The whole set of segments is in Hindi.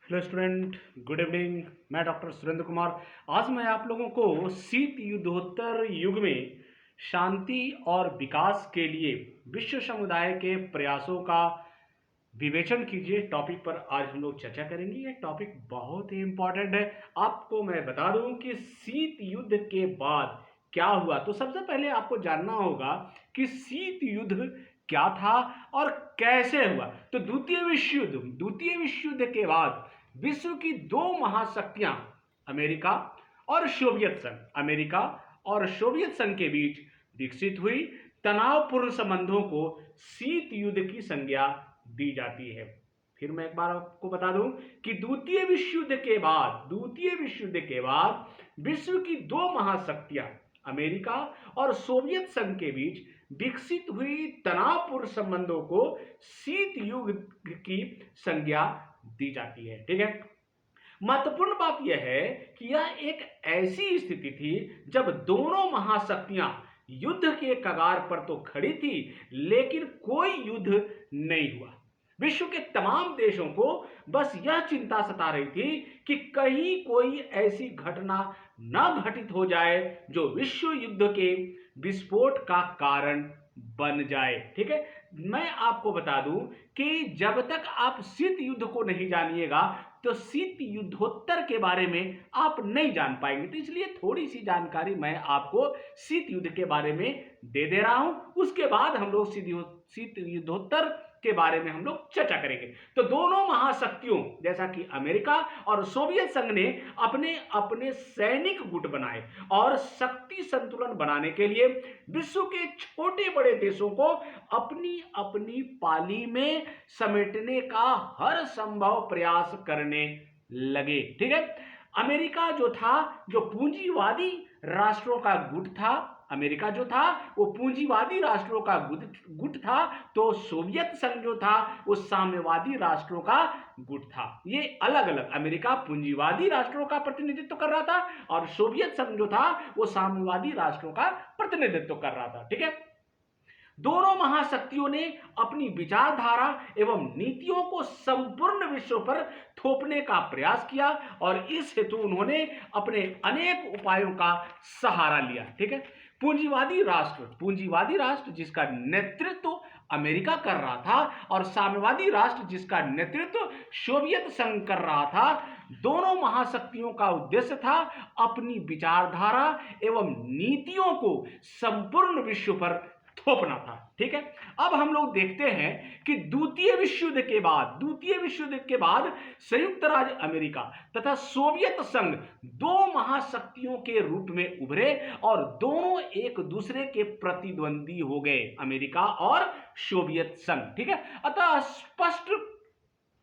Hello student, good evening. मैं डॉक्टर सुरेंद्र कुमार। आज मैं आप लोगों को शीत युद्धोत्तर युग में शांति और विकास के लिए विश्व समुदाय के प्रयासों का विवेचन कीजिए टॉपिक पर आज हम लोग चर्चा करेंगे। ये टॉपिक बहुत ही इंपॉर्टेंट है। आपको मैं बता दूं कि शीत युद्ध के बाद क्या हुआ। तो सबसे पहले आपको जानना होगा कि शीत युद्ध क्या था और कैसे हुआ। तो द्वितीय विश्व युद्ध के बाद विश्व की दो महाशक्तियां अमेरिका और सोवियत संघ के बीच विकसित हुई तनावपूर्ण संबंधों को शीत युद्ध की संज्ञा दी जाती है। फिर मैं एक बार आपको बता दूं कि द्वितीय विश्व युद्ध के बाद विश्व की दो महाशक्तियां अमेरिका और सोवियत संघ के बीच विकसित हुई तनावपूर्ण संबंधों को शीत युद्ध की संज्ञा दी जाती है। ठीक है। महत्वपूर्ण बात यह है कि यह एक ऐसी स्थिति थी जब दोनों महाशक्तियां युद्ध के कगार पर तो खड़ी थी, लेकिन कोई युद्ध नहीं हुआ। विश्व के तमाम देशों को बस यह चिंता सता रही थी कि कहीं कोई ऐसी घटना न घटित हो जाए जो विश्व युद्ध के विस्फोट का कारण बन जाए। ठीक है। मैं आपको बता दूं कि जब तक आप शीत युद्ध को नहीं जानिएगा तो शीत युद्धोत्तर के बारे में आप नहीं जान पाएंगे। तो इसलिए थोड़ी सी जानकारी मैं आपको शीत युद्ध के बारे में दे रहा हूं। उसके बाद हम लोग शीत युद्धोत्तर के बारे में हम लोग चर्चा करेंगे। तो दोनों महाशक्तियों जैसा कि अमेरिका और सोवियत संघ ने अपने अपने सैनिक गुट बनाए और शक्ति संतुलन बनाने के लिए विश्व के छोटे बड़े देशों को अपनी अपनी पाली में समेटने का हर संभव प्रयास करने लगे। ठीक है। अमेरिका जो था, जो पूंजीवादी राष्ट्रों का गुट था, अमेरिका जो था वो पूंजीवादी राष्ट्रों का गुट था, तो सोवियत संघ जो था वो साम्यवादी राष्ट्रों का गुट था। ये अलग अलग, अमेरिका पूंजीवादी राष्ट्रों का प्रतिनिधित्व कर रहा था और सोवियत संघ जो था वो साम्यवादी राष्ट्रों का प्रतिनिधित्व कर रहा था। ठीक है। दोनों महाशक्तियों ने अपनी विचारधारा एवं नीतियों को संपूर्ण विश्व पर थोपने का प्रयास किया और इस हेतु उन्होंने अपने अनेक उपायों का सहारा लिया। ठीक है। पूंजीवादी राष्ट्र जिसका नेतृत्व अमेरिका कर रहा था और साम्यवादी राष्ट्र जिसका नेतृत्व सोवियत संघ कर रहा था, दोनों महाशक्तियों का उद्देश्य था अपनी विचारधारा एवं नीतियों को संपूर्ण विश्व पर थोपना था। ठीक है। अब हम लोग देखते हैं कि द्वितीय विश्व युद्ध के बाद संयुक्त राज्य अमेरिका तथा सोवियत संघ दो महाशक्तियों के रूप में उभरे और दोनों एक दूसरे के प्रतिद्वंदी हो गए, अमेरिका और सोवियत संघ। ठीक है।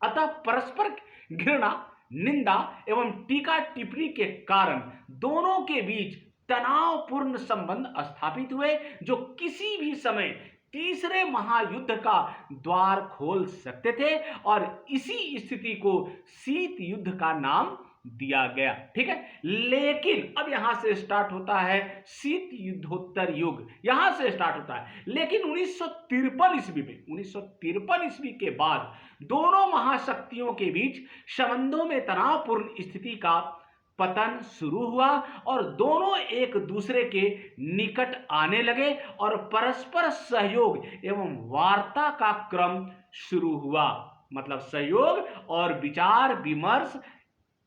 अतः परस्पर घृणा, निंदा एवं टीका टिप्पणी के कारण दोनों के बीच तनावपूर्ण संबंध स्थापित हुए जो किसी भी समय तीसरे महायुद्ध का द्वार खोल सकते थे और इसी स्थिति को शीत युद्ध का नाम दिया गया। ठीक है। लेकिन अब यहां से स्टार्ट होता है शीत युद्धोत्तर युग, यहां से स्टार्ट होता है। लेकिन 1953 ईस्वी के बाद दोनों महाशक्तियों के बीच संबंधों में तनावपूर्ण स्थिति का पतन शुरू हुआ और दोनों एक दूसरे के निकट आने लगे और परस्पर सहयोग एवं वार्ता का क्रम शुरू हुआ। मतलब सहयोग और विचार विमर्श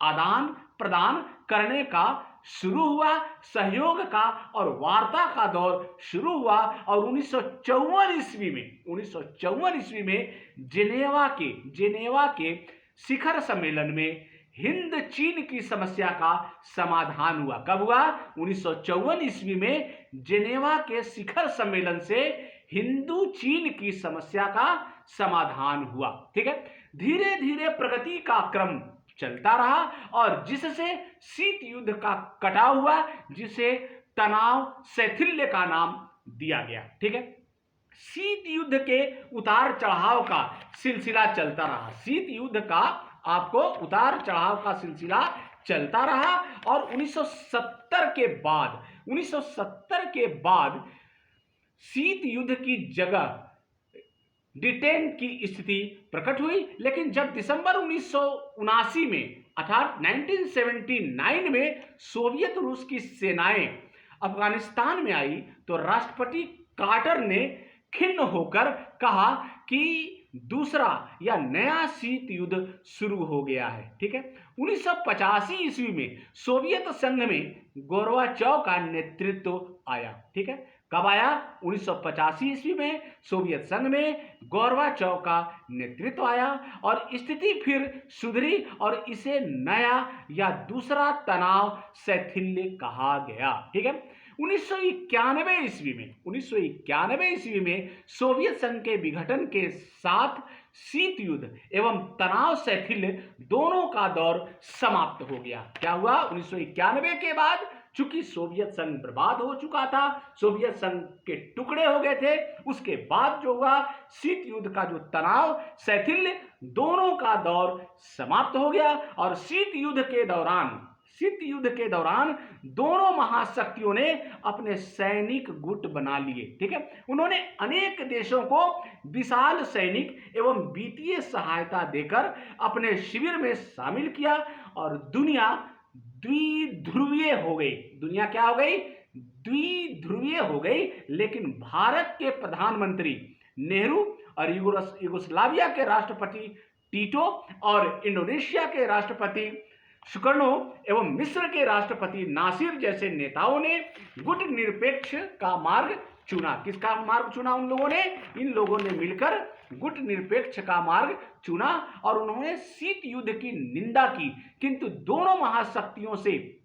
आदान प्रदान करने का शुरू हुआ, सहयोग का और वार्ता का दौर शुरू हुआ और 1954 ईस्वी में जेनेवा के शिखर सम्मेलन में हिंद चीन की समस्या का समाधान हुआ। कब हुआ? 1954 ईस्वी में जेनेवा के शिखर सम्मेलन से हिंदू चीन की समस्या का समाधान हुआ। ठीक है। धीरे धीरे प्रगति का क्रम चलता रहा और जिससे शीत युद्ध का कटाव हुआ, जिसे तनाव शैथिल्य का नाम दिया गया। ठीक है। शीत युद्ध के उतार चढ़ाव का सिलसिला चलता रहा। शीत युद्ध का आपको उतार चढ़ाव का सिलसिला चलता रहा और 1970 के बाद शीत युद्ध की जगह डिटेन की स्थिति प्रकट हुई। लेकिन जब दिसंबर 1979 में अर्थात 1979 में सोवियत रूस की सेनाएं अफगानिस्तान में आई तो राष्ट्रपति कार्टर ने खिन्न होकर कहा कि दूसरा या नया शीत युद्ध शुरू हो गया है। ठीक है, 1985 ईस्वी में सोवियत संघ में गोर्बाचोव का नेतृत्व आया। ठीक है, कब आया? 1985 ईस्वी में सोवियत संघ में गोर्बाचोव का नेतृत्व आया और स्थिति फिर सुधरी और इसे नया या दूसरा तनाव शैथिल्य कहा गया। ठीक है, 1991 ईस्वी में सोवियत संघ के विघटन के साथ शीत युद्ध एवं तनाव शैथिल्य दोनों का दौर समाप्त हो गया। क्या हुआ? 1991 के बाद चूंकि सोवियत संघ बर्बाद हो चुका था, सोवियत संघ के टुकड़े हो गए थे, उसके बाद जो हुआ शीत युद्ध का जो तनाव शैथिल्य दोनों का दौर समाप्त हो गया और शीत युद्ध के दौरान दोनों महाशक्तियों ने अपने सैनिक गुट बना लिए। ठीक है, उन्होंने अनेक देशों को विशाल सैनिक एवं वित्तीय सहायता देकर अपने शिविर में शामिल किया और दुनिया द्विध्रुवीय हो गई। दुनिया क्या हो गई? द्विध्रुवीय हो गई। लेकिन भारत के प्रधानमंत्री नेहरू और यूगोस्लाविया के राष्ट्रपति टीटो और इंडोनेशिया के राष्ट्रपति सुकर्णो एवं मिस्र के राष्ट्रपति नासिर जैसे नेताओं ने गुट निरपेक्ष का मार्ग चुना। किसका मार्ग चुना? इन लोगों ने मिलकर गुट निरपेक्ष का मार्ग चुना और उन्होंने शीत युद्ध की निंदा की, किंतु दोनों महाशक्तियों से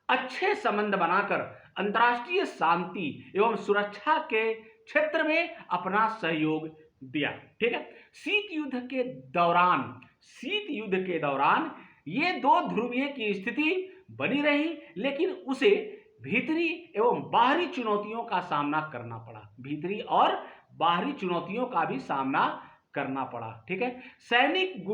अच्छे संबंध बनाकर अंतर्राष्ट्रीय शांति एवं सुरक्षा के क्षेत्र में अपना सहयोग दिया। ठीक है, शीत युद्ध के दौरान ये दो ध्रुवीय की स्थिति बनी रही, लेकिन उसे भीतरी एवं बाहरी चुनौतियों का सामना करना पड़ा। भीतरी और बाहरी चुनौतियों का भी सामना करना पड़ा। ठीक है, सैनिक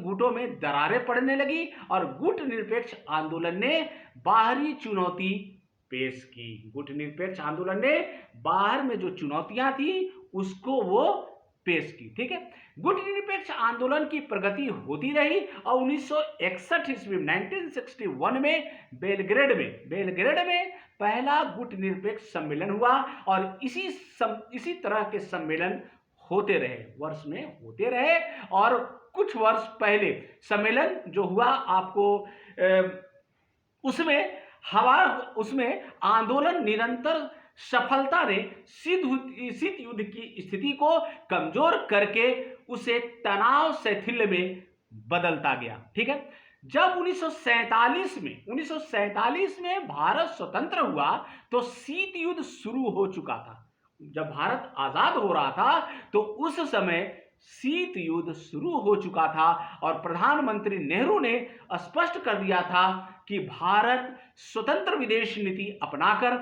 गुटों में दरारें पड़ने लगी और गुट निरपेक्ष आंदोलन ने बाहरी चुनौती पेश की। गुट निरपेक्ष आंदोलन ने बाहर में जो चुनौतियां थी उसको वो पेश की। ठीक है, गुट निरपेक्ष आंदोलन की प्रगति होती रही और 1961 ईस्वी 1961 में बेलग्रेड में पहला गुट निरपेक्ष सम्मेलन हुआ और इसी तरह के सम्मेलन होते रहे और कुछ वर्ष पहले सम्मेलन जो हुआ आपको उसमें आंदोलन निरंतर सफलता ने शीत युद्ध की स्थिति को कमजोर करके उसे तनाव शैथिल्य में बदलता गया। ठीक है, जब 1947 में भारत स्वतंत्र हुआ तो शीत युद्ध शुरू हो चुका था। जब भारत आजाद हो रहा था तो उस समय शीत युद्ध शुरू हो चुका था और प्रधानमंत्री नेहरू ने स्पष्ट कर दिया था कि भारत स्वतंत्र विदेश नीति अपनाकर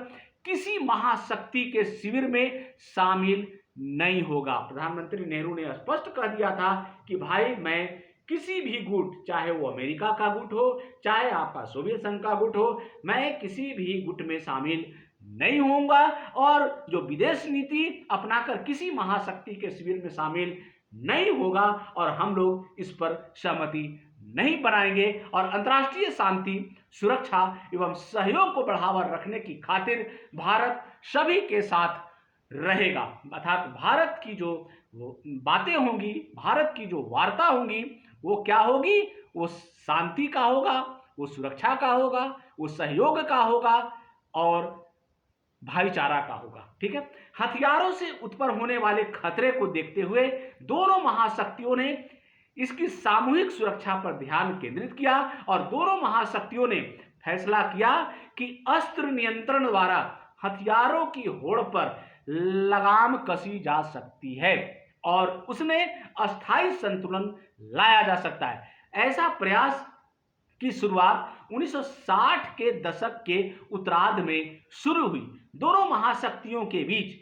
किसी महाशक्ति के शिविर में शामिल नहीं होगा। प्रधानमंत्री नेहरू ने स्पष्ट कर दिया था कि भाई मैं किसी भी गुट, चाहे वो अमेरिका का गुट हो, चाहे आपका सोवियत संघ का गुट हो, मैं किसी भी गुट में शामिल नहीं होऊंगा और जो विदेश नीति अपनाकर किसी महाशक्ति के शिविर में शामिल नहीं होगा और हम लोग इस पर सहमति नहीं बनाएंगे और अंतर्राष्ट्रीय शांति, सुरक्षा एवं सहयोग को बढ़ावा रखने की खातिर भारत सभी के साथ रहेगा। अर्थात भारत की जो बातें होंगी, भारत की जो वार्ता होंगी, वो क्या होगी? वो शांति का होगा, वो सुरक्षा का होगा, वो सहयोग का होगा और भाईचारा का होगा। ठीक है, हथियारों से उत्पन्न होने वाले खतरे को देखते हुए दोनों महाशक्तियों ने इसकी सामूहिक सुरक्षा पर ध्यान केंद्रित किया और दोनों महाशक्तियों ने फैसला किया कि अस्त्र नियंत्रण द्वारा हथियारों की होड़ पर लगाम कसी जा सकती है और उसमें अस्थायी संतुलन लाया जा सकता है। ऐसा प्रयास की शुरुआत 1960 के दशक के उत्तरार्ध में शुरू हुई। दोनों महाशक्तियों के बीच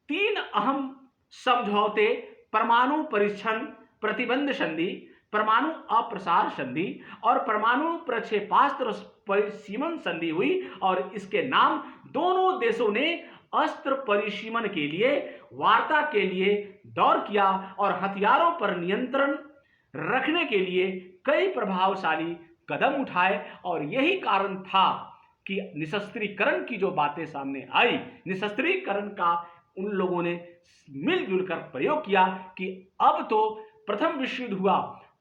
3 अहम समझौते, परमाणु परीक्षण प्रतिबंध संधि, परमाणु अप्रसार संधि और परमाणु प्रक्षेपास्त्र परिसीमन संधि हुई और इसके नाम दोनों देशों ने अस्त्र परिसीमन के लिए, वार्ता के लिए दौर किया और हथियारों पर नियंत्रण रखने के लिए कई प्रभावशाली कदम उठाए। और यही कारण था कि निशस्त्रीकरण की जो बातें सामने आई, निशस्त्रीकरण का उन लोगों ने मिलजुल कर प्रयोग किया कि अब तो प्रथम विश्व युद्ध हुआ,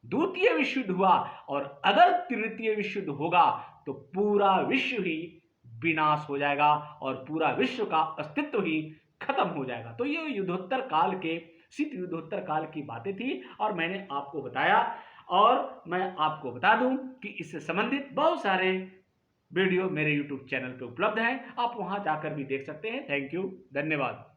द्वितीय विश्व युद्ध हुआ, और अगर तृतीय विश्व युद्ध होगा तो पूरा विश्व ही विनाश हो जाएगा और पूरा विश्व का अस्तित्व ही खत्म हो जाएगा। तो ये युद्धोत्तर काल के, शीत युद्धोत्तर काल की बातें थी और मैंने आपको बताया। और मैं आपको बता दूं कि इससे संबंधित बहुत सारे वीडियो मेरे YouTube चैनल पे उपलब्ध हैं, आप वहां जाकर भी देख सकते हैं। थैंक यू, धन्यवाद।